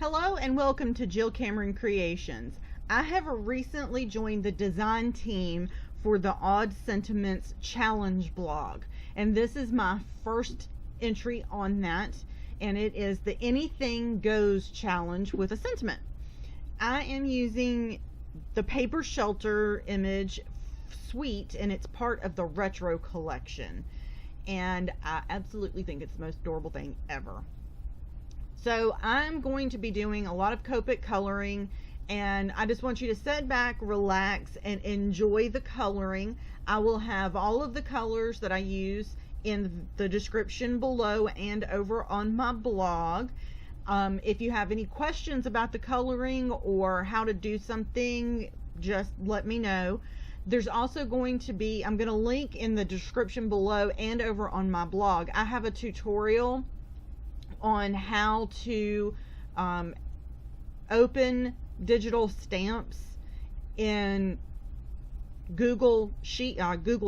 Hello and welcome to Jill Cameron Creations. I have recently joined the design team for the Odd Sentiments Challenge blog, and this is my first entry on that, and it is the Anything Goes challenge with a sentiment. I am using the Paper Shelter image suite, and it's part of the retro collection, and I absolutely think it's the most adorable thing ever. So I'm going to be doing a lot of Copic coloring, and I just want you to sit back, relax, and enjoy the coloring. I will have all of the colors that I use in the description below and over on my blog. If you have any questions about the coloring or how to do something, just let me know. There's also going to be, I'm going to link in the description below and over on my blog. I have a tutorial on how to open digital stamps in Google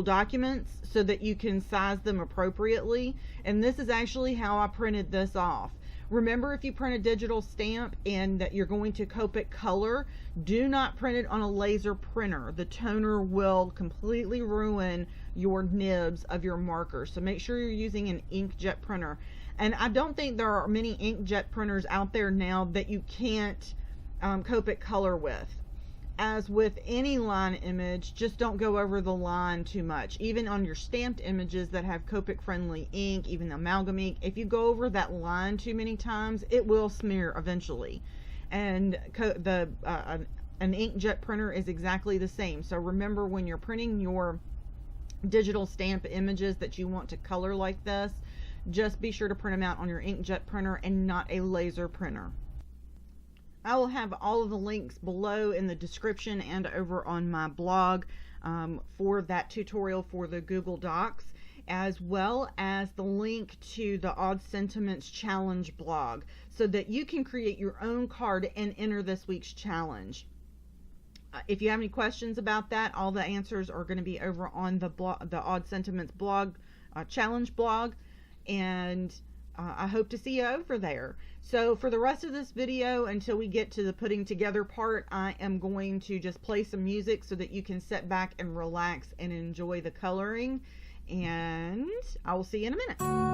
Documents so that you can size them appropriately. And this is actually how I printed this off. Remember, if you print a digital stamp and that you're going to Copic color, do not print it on a laser printer. The toner will completely ruin your nibs of your markers. So make sure you're using an inkjet printer. And I don't think there are many inkjet printers out there now that you can't Copic color with. As with any line image, just don't go over the line too much. Even on your stamped images that have Copic friendly ink, even the amalgam ink, if you go over that line too many times, it will smear eventually. And an inkjet printer is exactly the same. So remember, when you're printing your digital stamp images that you want to color like this, just be sure to print them out on your inkjet printer and not a laser printer. I will have all of the links below in the description and over on my blog for that tutorial for the Google Docs, as well as the link to the Odd Sentiments Challenge blog so that you can create your own card and enter this week's challenge. If you have any questions about that, all the answers are going to be over on the Odd Sentiments blog, challenge blog. And I hope to see you over there. So for the rest of this video, until we get to the putting together part, I am going to just play some music so that you can sit back and relax and enjoy the coloring. And I will see you in a minute.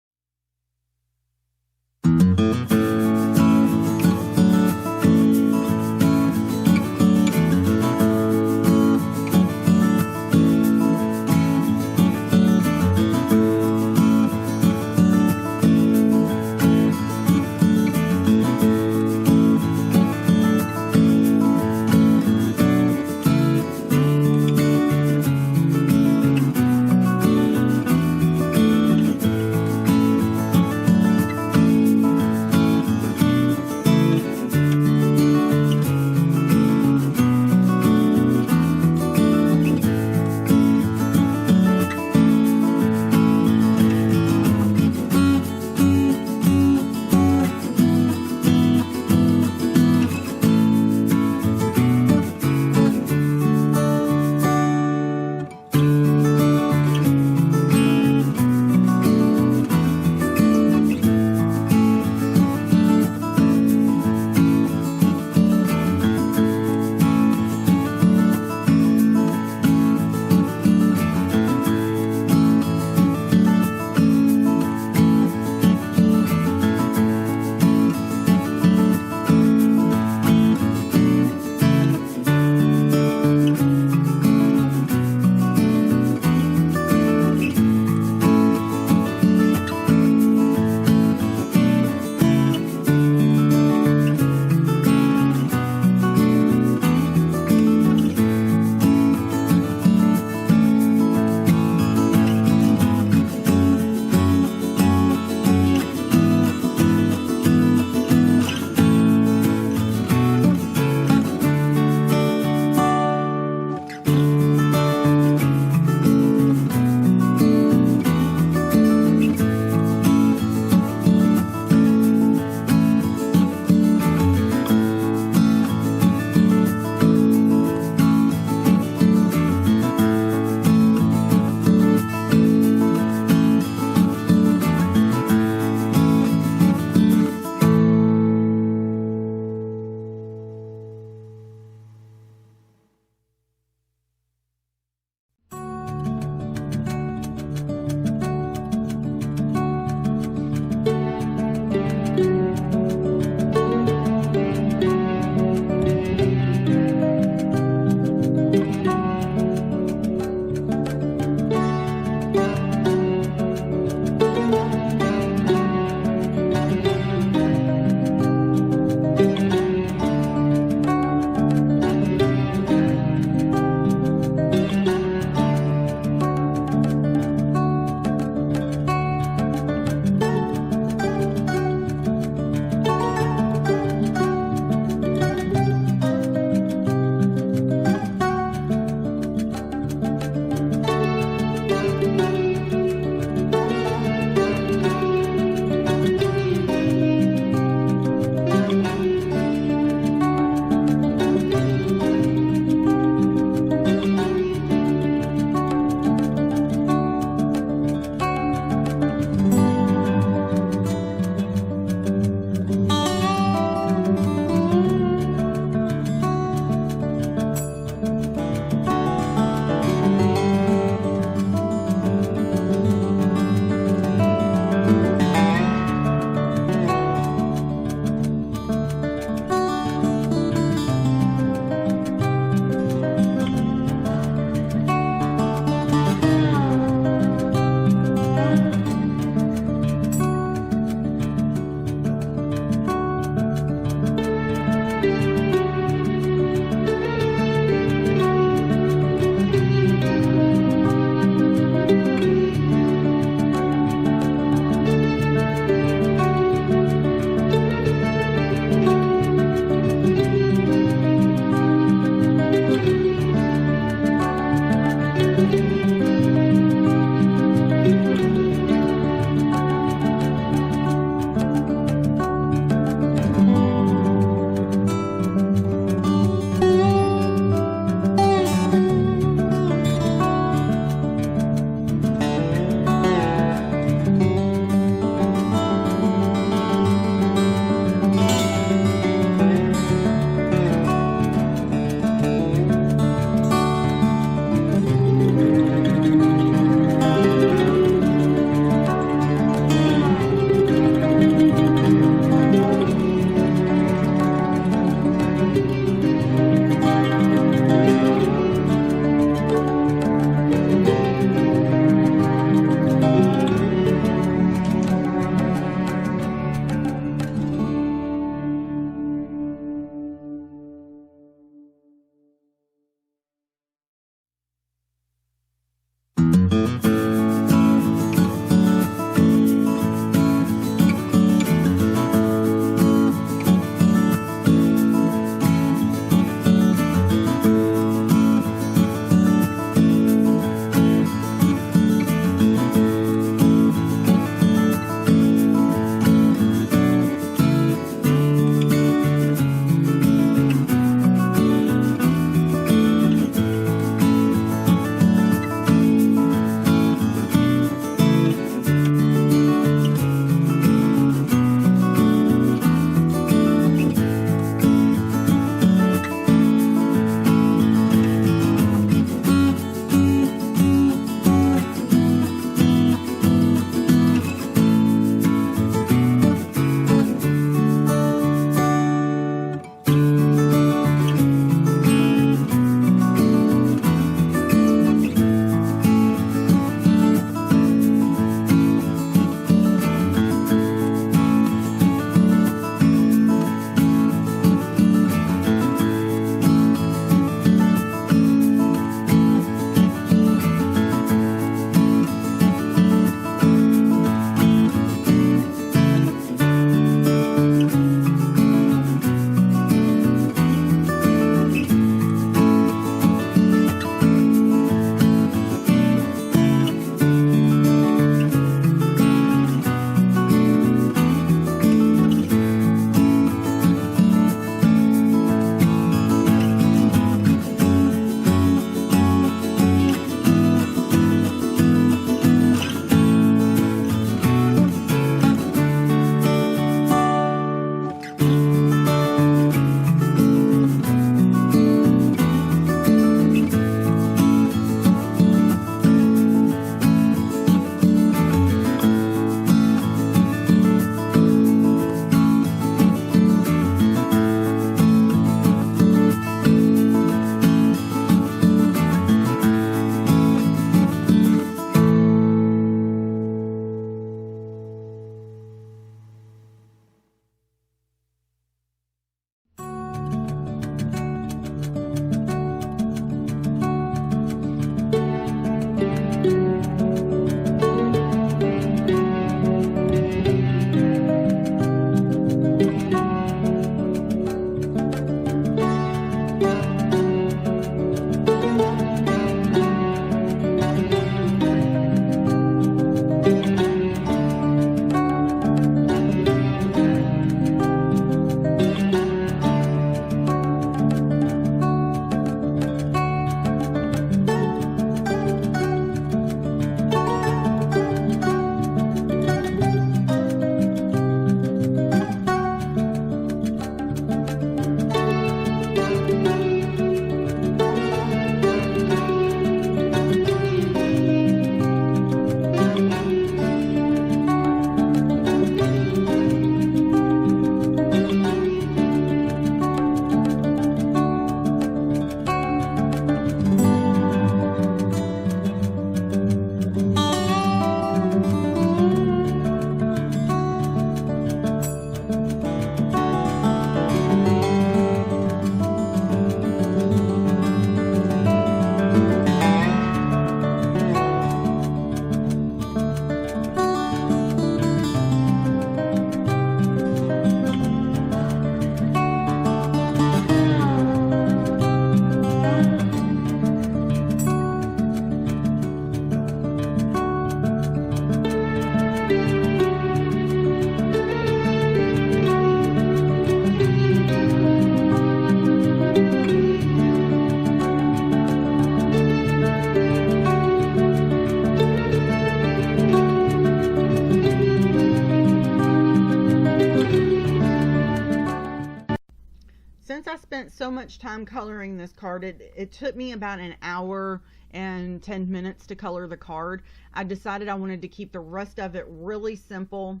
since I spent so much time coloring this card, it took me about an hour and 10 minutes to color the card. I decided I wanted to keep the rest of it really simple,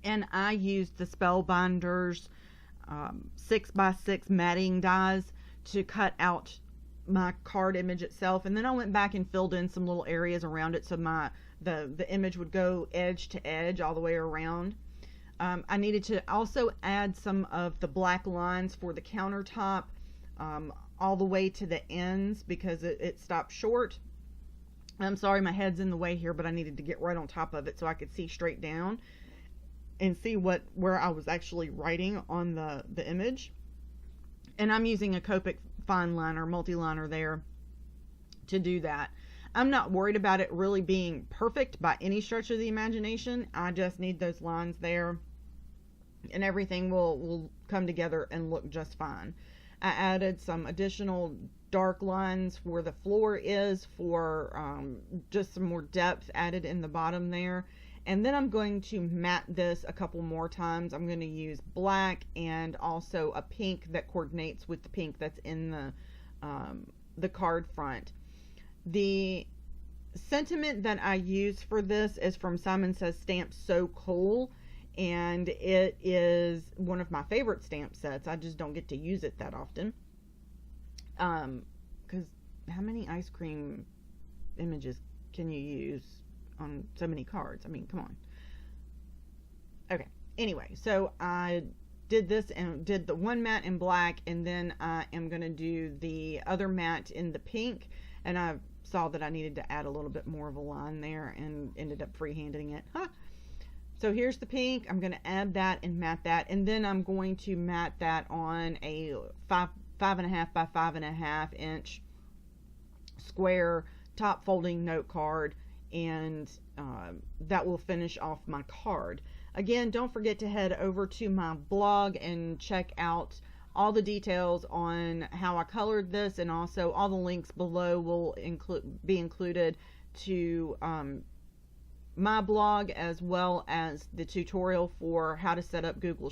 and I used the Spellbinders 6x6 matting dies to cut out my card image itself, and then I went back and filled in some little areas around it so the image would go edge to edge all the way around. I needed to also add some of the black lines for the countertop all the way to the ends because it stopped short. I'm sorry my head's in the way here, but I needed to get right on top of it so I could see straight down and see where I was actually writing on the image. And I'm using a Copic fine liner, multi-liner there to do that. I'm not worried about it really being perfect by any stretch of the imagination. I just need those lines there, and everything will come together and look just fine. I added some additional dark lines where the floor is for just some more depth added in the bottom there. And then I'm going to matte this a couple more times. I'm going to use black and also a pink that coordinates with the pink that's in the card front. The sentiment that I use for this is from Simon Says Stamps So Cool, and it is one of my favorite stamp sets. I just don't get to use it that often. Because how many ice cream images can you use on so many cards? I mean, come on. Okay, anyway, so I did this and did the one matte in black, and then I am going to do the other matte in the pink, and I saw that I needed to add a little bit more of a line there and ended up freehanding it. So here's the pink. I'm going to add that and matte that, and then I'm going to matte that on a 5.5 by 5.5 inch square top folding note card, and that will finish off my card. Again, don't forget to head over to my blog and check out all the details on how I colored this, and also all the links below will be included to my blog, as well as the tutorial for how to set up Google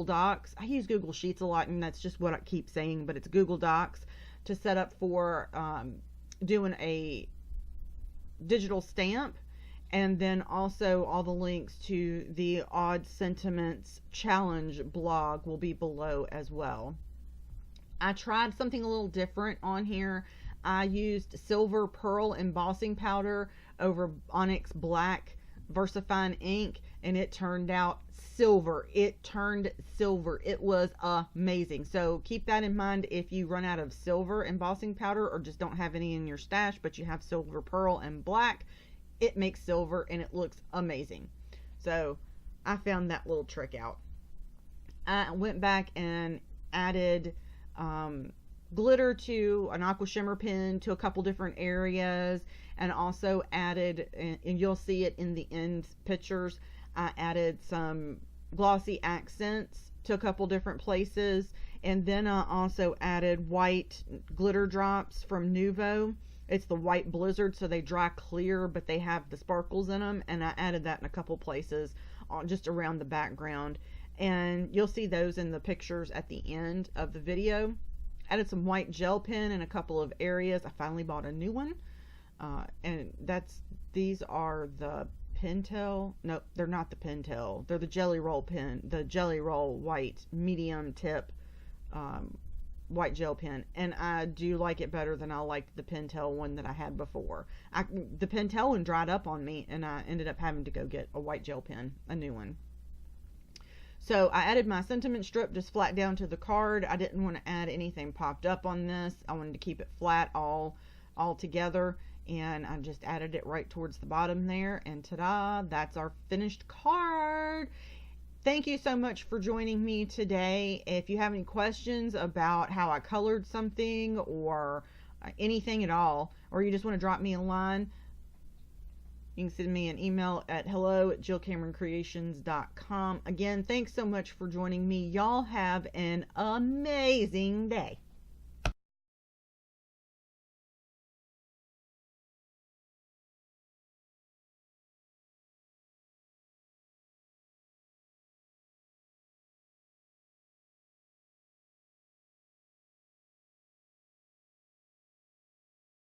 Docs. I use Google Sheets a lot, and that's just what I keep saying, but it's Google Docs to set up for doing a digital stamp. And then also all the links to the Odd Sentiments Challenge blog will be below as well. I tried something a little different on here. I used silver pearl embossing powder over Onyx Black VersaFine ink, and it turned out silver. It turned silver. It was amazing. So keep that in mind if you run out of silver embossing powder or just don't have any in your stash, but you have silver pearl and black. It makes silver and it looks amazing. So I found that little trick out. I went back and added glitter to an Aqua Shimmer pen to a couple different areas, and also added, and you'll see it in the end pictures, I added some glossy accents to a couple different places, and then I also added white glitter drops from Nuvo. It's the white blizzard, so they dry clear, but they have the sparkles in them, and I added that in a couple places just around the background, and you'll see those in the pictures at the end of the video. Added some white gel pen in a couple of areas. I finally bought a new one, and these are the Pentel. No, they're not the Pentel. They're the Jelly Roll pen, the Jelly Roll white medium tip white gel pen, and I do like it better than I liked the Pentel one that I had before. The Pentel one dried up on me, and I ended up having to go get a white gel pen, a new one. So I added my sentiment strip just flat down to the card. I didn't want to add anything popped up on this. I wanted to keep it flat all together, and I just added it right towards the bottom there, and ta-da, that's our finished card. Thank you so much for joining me today. If you have any questions about how I colored something or anything at all, or you just want to drop me a line, you can send me an email at hello@jillcameroncreations.com. Again, thanks so much for joining me. Y'all have an amazing day.